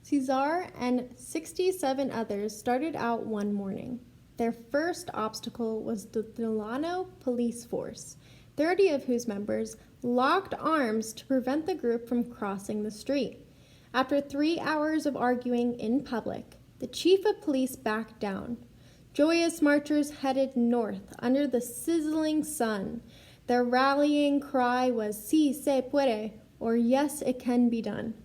Cesar and 67 others started out one morning. Their first obstacle was the Delano police force, 30 of whose members locked arms to prevent the group from crossing the street. After 3 hours of arguing in public, the chief of police backed down. Joyous marchers headed north under the sizzling sun. Their rallying cry was "Si se puede," or "Yes, it can be done."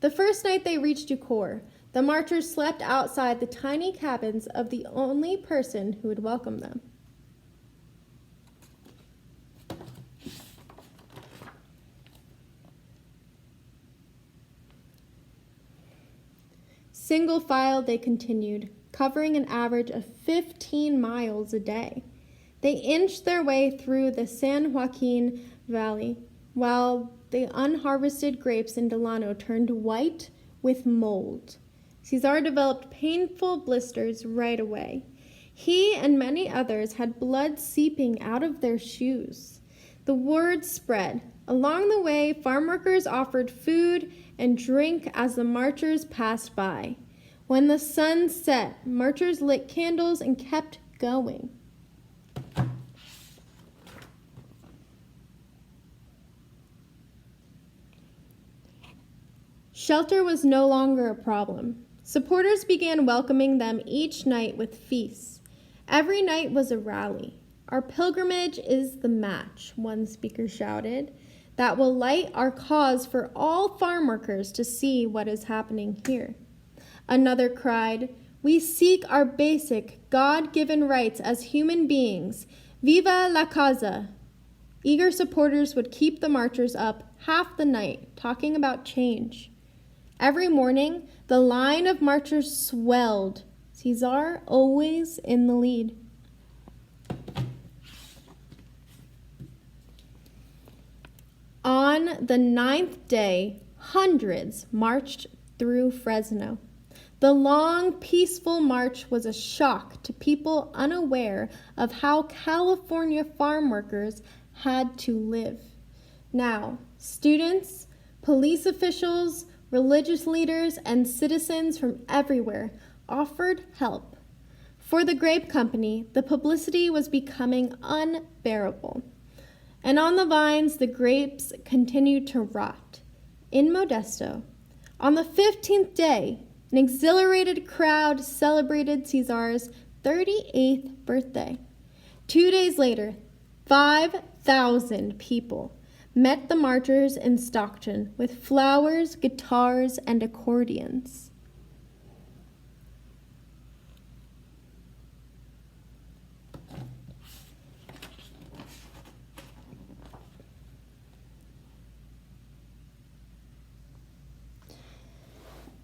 The first night they reached Ucor, the marchers slept outside the tiny cabins of the only person who would welcome them. Single file they continued, covering an average of 15 miles a day. They inched their way through the San Joaquin Valley, while the unharvested grapes in Delano turned white with mold. Cesar developed painful blisters right away. He and many others had blood seeping out of their shoes. The word spread. Along the way, farm workers offered food and drink as the marchers passed by. When the sun set, marchers lit candles and kept going. Shelter was no longer a problem. Supporters began welcoming them each night with feasts. Every night was a rally. "Our pilgrimage is the match," one speaker shouted, "that will light our cause for all farm workers to see what is happening here." Another cried, "We seek our basic, God-given rights as human beings. Viva la causa!" Eager supporters would keep the marchers up half the night, talking about change. Every morning, the line of marchers swelled, Cesar always in the lead. On the 9th day, hundreds marched through Fresno. The long, peaceful march was a shock to people unaware of how California farm workers had to live. Now, students, police officials, religious leaders, and citizens from everywhere offered help. For the grape company, the publicity was becoming unbearable. And on the vines, the grapes continued to rot. In Modesto, on the 15th day, an exhilarated crowd celebrated Cesar's 38th birthday. 2 days later, 5,000 people met the marchers in Stockton with flowers, guitars, and accordions.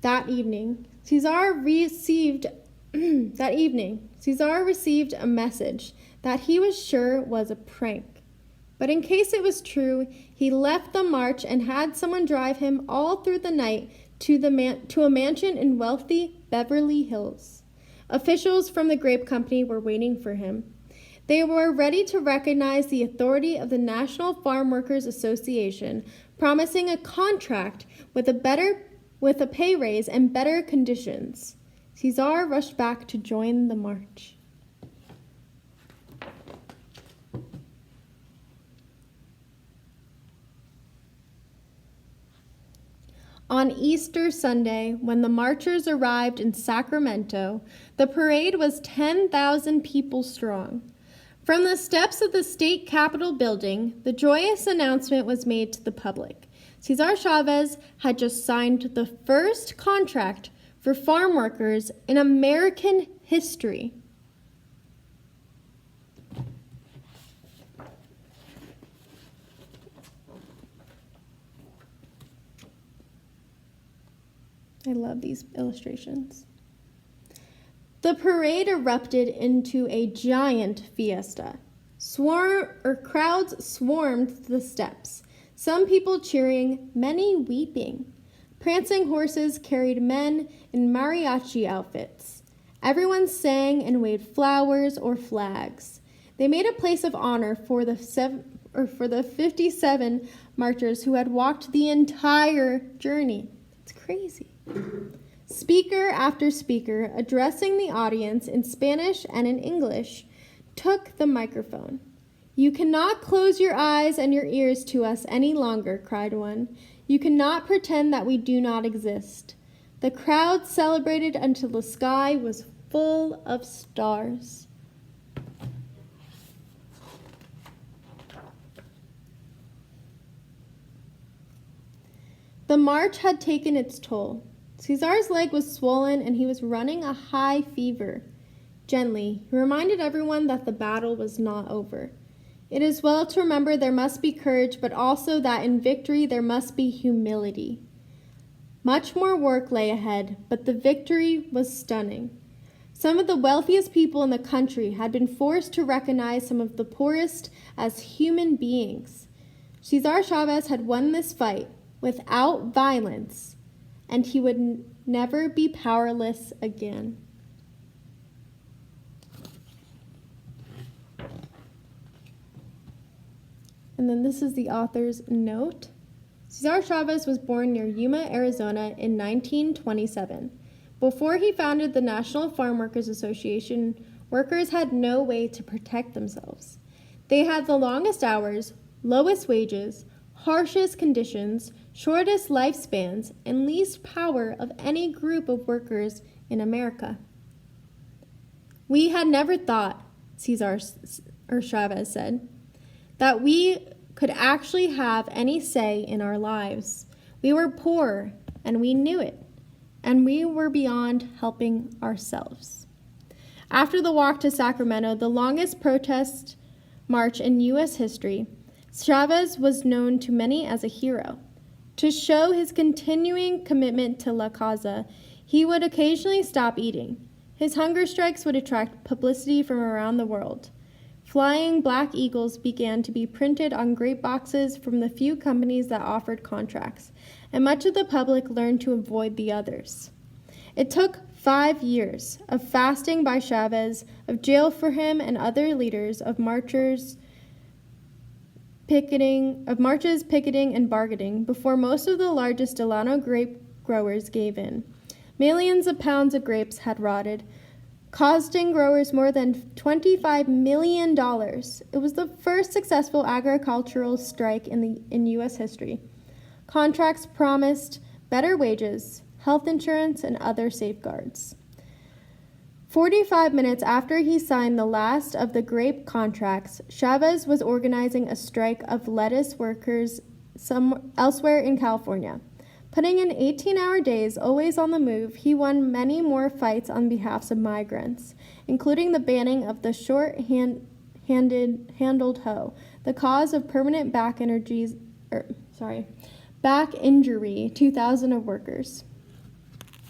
That evening, Cesar received a message that he was sure was a prank. But in case it was true, he left the march and had someone drive him all through the night to a mansion in wealthy Beverly Hills. Officials from the grape company were waiting for him. They were ready to recognize the authority of the National Farm Workers Association, promising a contract with a pay raise and better conditions. Cesar rushed back to join the march. On Easter Sunday, when the marchers arrived in Sacramento, the parade was 10,000 people strong. From the steps of the state capitol building, the joyous announcement was made to the public. Cesar Chavez had just signed the first contract for farm workers in American history. I love these illustrations. The parade erupted into a giant fiesta. Crowds swarmed the steps, some people cheering, many weeping. Prancing horses carried men in mariachi outfits. Everyone sang and waved flowers or flags. They made a place of honor for the 57 marchers who had walked the entire journey. It's crazy. Speaker after speaker, addressing the audience in Spanish and in English, took the microphone. "You cannot close your eyes and your ears to us any longer," cried one. "You cannot pretend that we do not exist." The crowd celebrated until the sky was full of stars. The march had taken its toll. Cesar's leg was swollen and he was running a high fever. Gently, he reminded everyone that the battle was not over. It is well to remember there must be courage, but also that in victory there must be humility. Much more work lay ahead, but the victory was stunning. Some of the wealthiest people in the country had been forced to recognize some of the poorest as human beings. Cesar Chavez had won this fight without violence, and he would never be powerless again. And then this is the author's note. Cesar Chavez was born near Yuma, Arizona in 1927. Before he founded the National Farm Workers Association, workers had no way to protect themselves. They had the longest hours, lowest wages, harshest conditions, shortest lifespans, and least power of any group of workers in America. "We had never thought," Chavez said, "that we could actually have any say in our lives. We were poor, and we knew it, and we were beyond helping ourselves." After the walk to Sacramento, the longest protest march in U.S. history, Chavez was known to many as a hero. To show his continuing commitment to La Causa, he would occasionally stop eating. His hunger strikes would attract publicity from around the world. Flying black eagles began to be printed on grape boxes from the few companies that offered contracts, and much of the public learned to avoid the others. It took 5 years of fasting by Chavez, of jail for him and other leaders, of marches, picketing, and bargaining before most of the largest Delano grape growers gave in. Millions of pounds of grapes had rotted, costing growers more than $25 million. It was the first successful agricultural strike in U.S. history. Contracts promised better wages, health insurance, and other safeguards. 45 minutes after he signed the last of the grape contracts, Chavez was organizing a strike of lettuce workers elsewhere in California. Putting in 18-hour days, always on the move, he won many more fights on behalf of migrants, including the banning of the short-handled hoe, the cause of permanent back injury to thousands of workers.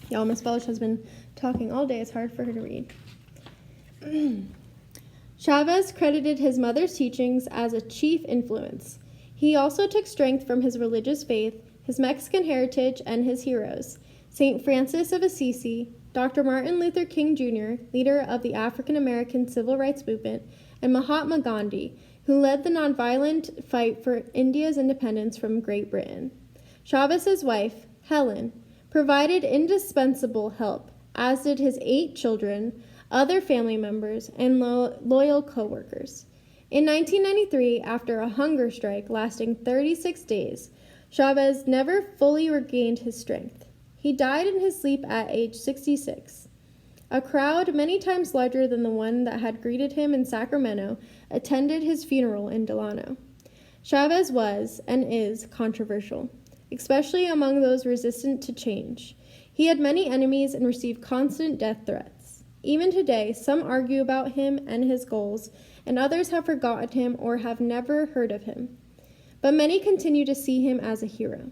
Y'all, Miss Bellish has been talking all day. It's hard for her to read. Chavez credited his mother's teachings as a chief influence. He also took strength from his religious faith, his Mexican heritage, and his heroes, St. Francis of Assisi, Dr. Martin Luther King Jr., leader of the African American Civil Rights Movement, and Mahatma Gandhi, who led the nonviolent fight for India's independence from Great Britain. Chavez's wife, Helen, provided indispensable help, as did his 8 children, other family members, and loyal co-workers. In 1993, after a hunger strike lasting 36 days, Chavez never fully regained his strength. He died in his sleep at age 66. A crowd many times larger than the one that had greeted him in Sacramento attended his funeral in Delano. Chavez was, and is, controversial, especially among those resistant to change. He had many enemies and received constant death threats. Even today, some argue about him and his goals, and others have forgotten him or have never heard of him. But many continue to see him as a hero.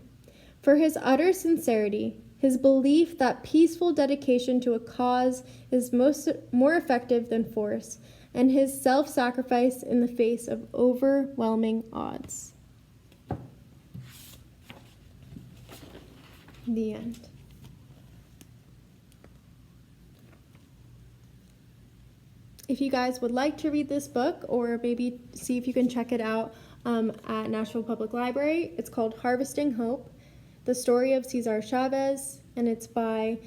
For his utter sincerity, his belief that peaceful dedication to a cause is more effective than force, and his self-sacrifice in the face of overwhelming odds. The end. If you guys would like to read this book, or maybe see if you can check it out at Nashville Public Library, it's called Harvesting Hope, The Story of Cesar Chavez, and it's by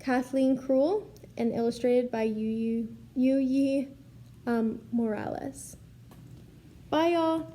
Kathleen Cruel, and illustrated by Yuyi Morales. Bye, y'all.